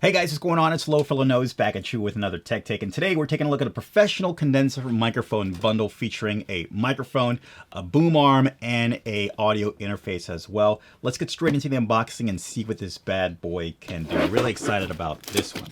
Hey guys, what's going on? It's Low Fella Nose back at you with another Tech Take, and today we're taking a look at a professional condenser microphone bundle featuring a microphone, a boom arm, and a audio interface as well. Let's get straight into the unboxing and see what this bad boy can do. Really excited about this one.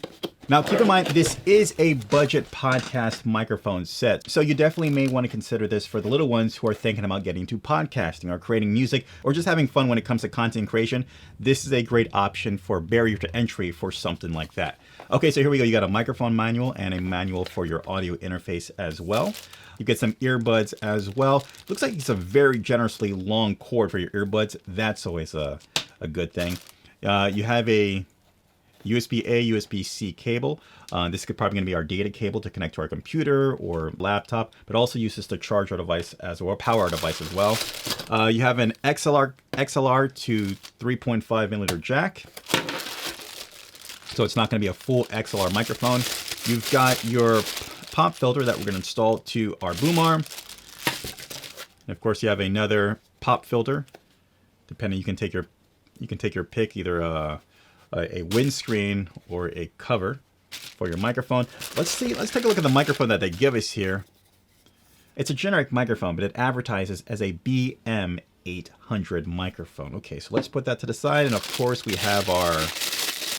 Now, keep in mind, this is a budget podcast microphone set, so you definitely may want to consider this for the little ones who are thinking about getting into podcasting or creating music or just having fun when it comes to content creation. This is a great option for barrier to entry for something like that. Okay, so here we go. You got a microphone manual and a manual for your audio interface as well. You get some earbuds as well. Looks like it's a very generously long cord for your earbuds. That's always a good thing. You have a USB-A, USB-C cable. This is probably going to be our data cable to connect to our computer or laptop, but also uses to charge our device as well, power our device as well. You have an XLR to 3.5 millimeter jack. So it's not going to be a full XLR microphone. You've got your pop filter that we're going to install to our boom arm. And of course, you have another pop filter. Depending, you can take your pick, either a windscreen or a cover for your microphone. Let's take a look at the microphone that they give us here. It's a generic microphone, but it advertises as a BM800 microphone. Okay, so let's put that to the side. And of course, we have our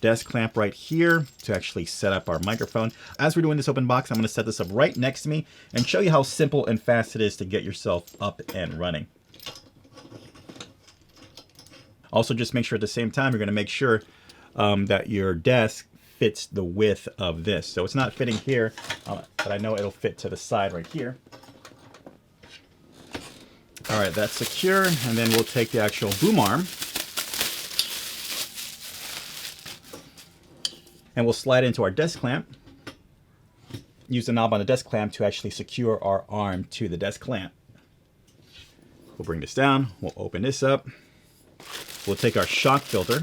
desk clamp right here to actually set up our microphone. As we're doing this open box, I'm going to set this up right next to me and show you how simple and fast it is to get yourself up and running. Also, just make sure at the same time, you're going to make sure that your desk fits the width of this. So it's not fitting here, but I know it'll fit to the side right here. All right, that's secure. And then we'll take the actual boom arm and we'll slide into our desk clamp. Use the knob on the desk clamp to actually secure our arm to the desk clamp. We'll bring this down. We'll open this up. We'll take our shock filter,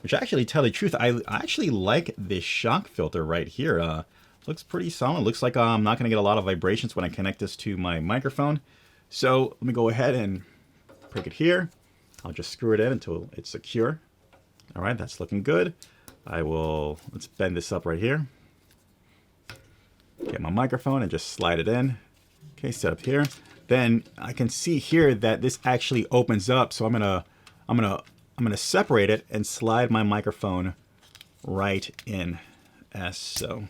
which actually, tell the truth, I actually like this shock filter right here. Looks pretty solid. Looks like I'm not going to get a lot of vibrations when I connect this to my microphone. So let me go ahead and prick it here. I'll just screw it in until it's secure. All right, that's looking good. Let's bend this up right here. Get my microphone and just slide it in. Okay, set up here. Then I can see here that this actually opens up. So I'm gonna separate it and slide my microphone right in as so.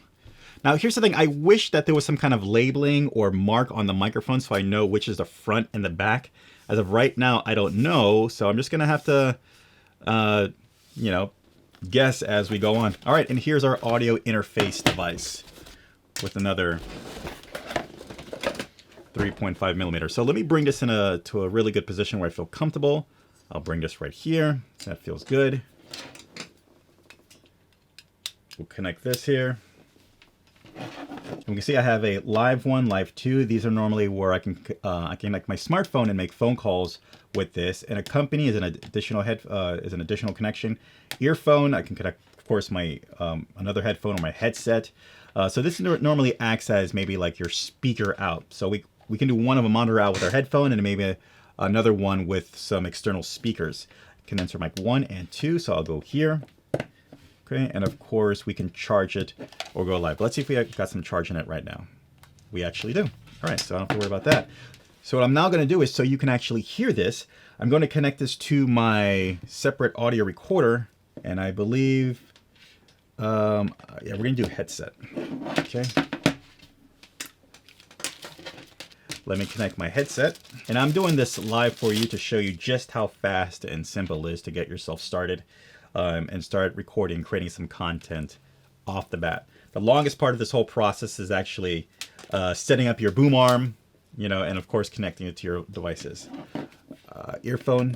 Now here's the thing, I wish that there was some kind of labeling or mark on the microphone so I know which is the front and the back. As of right now, I don't know, so I'm just gonna have to, guess as we go on. All right, and here's our audio interface device with another 3.5 millimeter. So let me bring this to a really good position where I feel comfortable. I'll bring this right here. That feels good. We'll connect this here. And we can see I have a live 1, live 2. These are normally where I can connect my smartphone and make phone calls with this. And a company is an additional connection. Earphone, I can connect, of course, my another headphone or my headset. So this normally acts as maybe like your speaker out. So we can do one of a monitor out with our headphone and maybe another one with some external speakers. Condenser mic 1 and 2, so I'll go here. Okay, and of course we can charge it or go live. Let's see if we got some charge in it right now. We actually do. All right, so I don't have to worry about that. So what I'm now gonna do is, so you can actually hear this, I'm going to connect this to my separate audio recorder, and I believe, yeah, we're gonna do headset, okay? Let me connect my headset. And I'm doing this live for you to show you just how fast and simple it is to get yourself started and start recording, creating some content off the bat. The longest part of this whole process is actually setting up your boom arm, and of course connecting it to your devices. Earphone.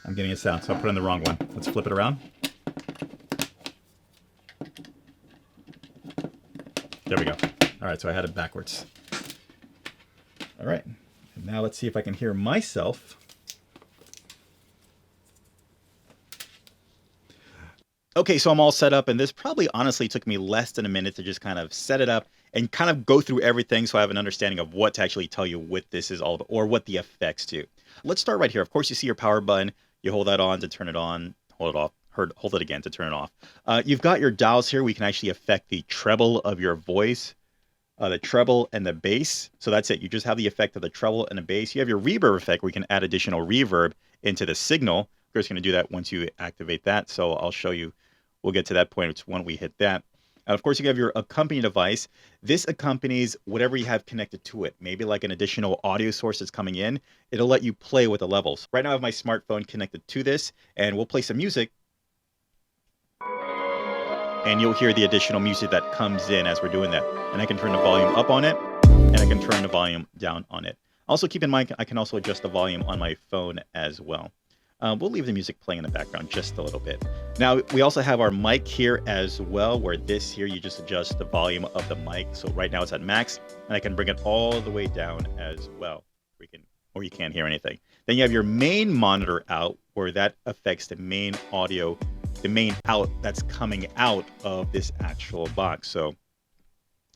I'm getting a sound, so I'll put in the wrong one. Let's flip it around. There we go. All right, so I had it backwards. All right, and now let's see if I can hear myself. Okay, so I'm all set up, and this probably honestly took me less than a minute to just kind of set it up and kind of go through everything so I have an understanding of what to actually tell you what this is all about or what the effects do. Let's start right here. Of course, you see your power button. You hold that on to turn it on, hold it off. Hold it again to turn it off. You've got your dials here. We can actually affect the treble of your voice, the treble and the bass. So that's it. You just have the effect of the treble and the bass. You have your reverb effect where you can add additional reverb into the signal. We're just going to do that once you activate that. So I'll show you. We'll get to that point when we hit that. And of course, you have your accompanying device. This accompanies whatever you have connected to it. Maybe like an additional audio source that's coming in. It'll let you play with the levels. Right now, I have my smartphone connected to this, and we'll play some music. And you'll hear the additional music that comes in as we're doing that. And I can turn the volume up on it, and I can turn the volume down on it. Also, keep in mind, I can also adjust the volume on my phone as well. We'll leave the music playing in the background just a little bit. Now, we also have our mic here as well, where this here, you just adjust the volume of the mic. So right now it's at max, and I can bring it all the way down as well. Or you can't hear anything. Then you have your main monitor out, where that affects the main audio, the main out that's coming out of this actual box. So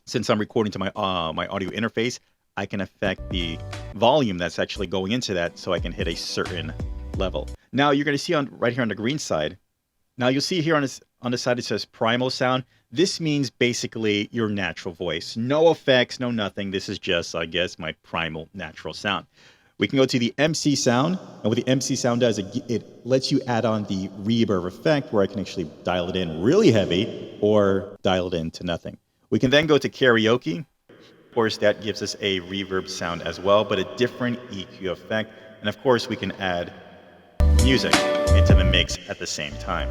since I'm recording to my audio interface, I can affect the volume that's actually going into that, so I can hit a certain level. Now you're going to see right here on the green side. Now you'll see here on the side it says primal sound. This means basically your natural voice. No effects, no nothing. This is just, I guess, my primal natural sound. We can go to the MC sound, and what the MC sound does, it lets you add on the reverb effect, where I can actually dial it in really heavy or dial it in to nothing. We can then go to karaoke. Of course, that gives us a reverb sound as well, but a different EQ effect. And of course, we can add music into the mix at the same time.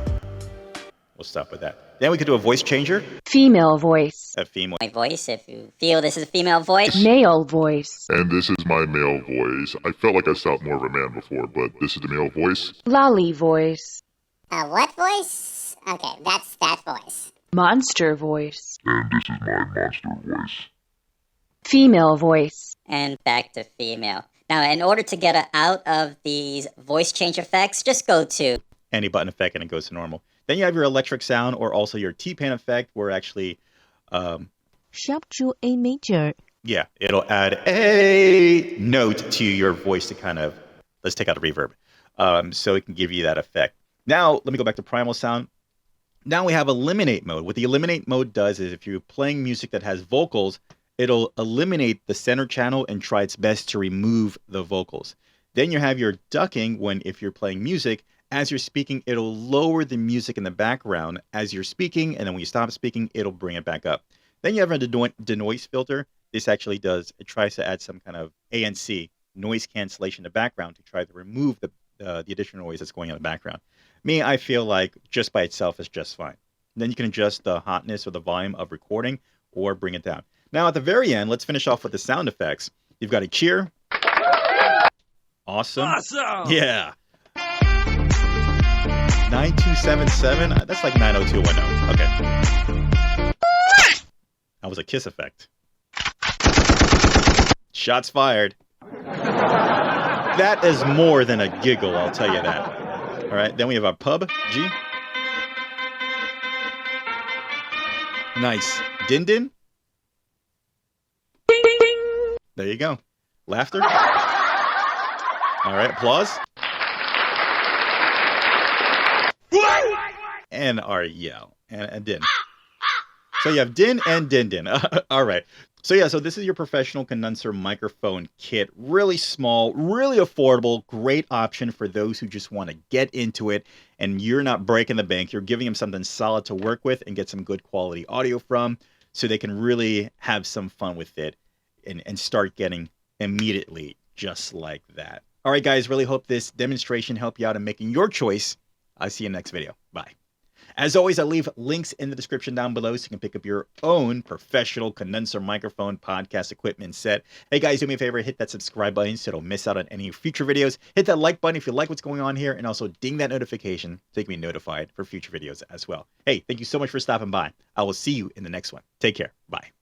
We'll stop with that. Then we could do a voice changer. Female voice. A female. My voice, if you feel this is a female voice. Male voice. And this is my male voice. I felt like I sounded more of a man before, but this is the male voice. Lolly voice. What voice? Okay, that's that voice. Monster voice. And this is my monster voice. Female voice. And back to female. Now, in order to get out of these voice change effects, just go to any button effect and it goes to normal. Then you have your electric sound, or also your T-pan effect, where actually sharp to A major. Yeah, it'll add a note to your voice to kind of, let's take out the reverb. So it can give you that effect. Now, let me go back to primal sound. Now we have eliminate mode. What the eliminate mode does is if you're playing music that has vocals, it'll eliminate the center channel and try its best to remove the vocals. Then you have your ducking, when if you're playing music, as you're speaking, it'll lower the music in the background as you're speaking, and then when you stop speaking, it'll bring it back up. Then you have a denoise filter. This actually it tries to add some kind of ANC, noise cancellation in the background, to try to remove the additional noise that's going on in the background. I feel like just by itself is just fine. Then you can adjust the hotness or the volume of recording or bring it down. Now at the very end, let's finish off with the sound effects. You've got a cheer. Awesome. Yeah. 9277. That's like 90210. Okay. That was a kiss effect. Shots fired. That is more than a giggle, I'll tell you that. All right. Then we have our pub G. Nice. Din din. There you go. Laughter. All right. Applause. And our yell. And din. So you have din and din din. All right. So this is your professional condenser microphone kit. Really small, really affordable, great option for those who just want to get into it and you're not breaking the bank. You're giving them something solid to work with and get some good quality audio from, so they can really have some fun with it and start getting immediately just like that. All right, guys, really hope this demonstration helped you out in making your choice. I'll see you in the next video. Bye. As always, I'll leave links in the description down below so you can pick up your own professional condenser microphone podcast equipment set. Hey guys, do me a favor, hit that subscribe button so you don't miss out on any future videos. Hit that like button if you like what's going on here, and also ding that notification so you can be notified for future videos as well. Hey, thank you so much for stopping by. I will see you in the next one. Take care. Bye.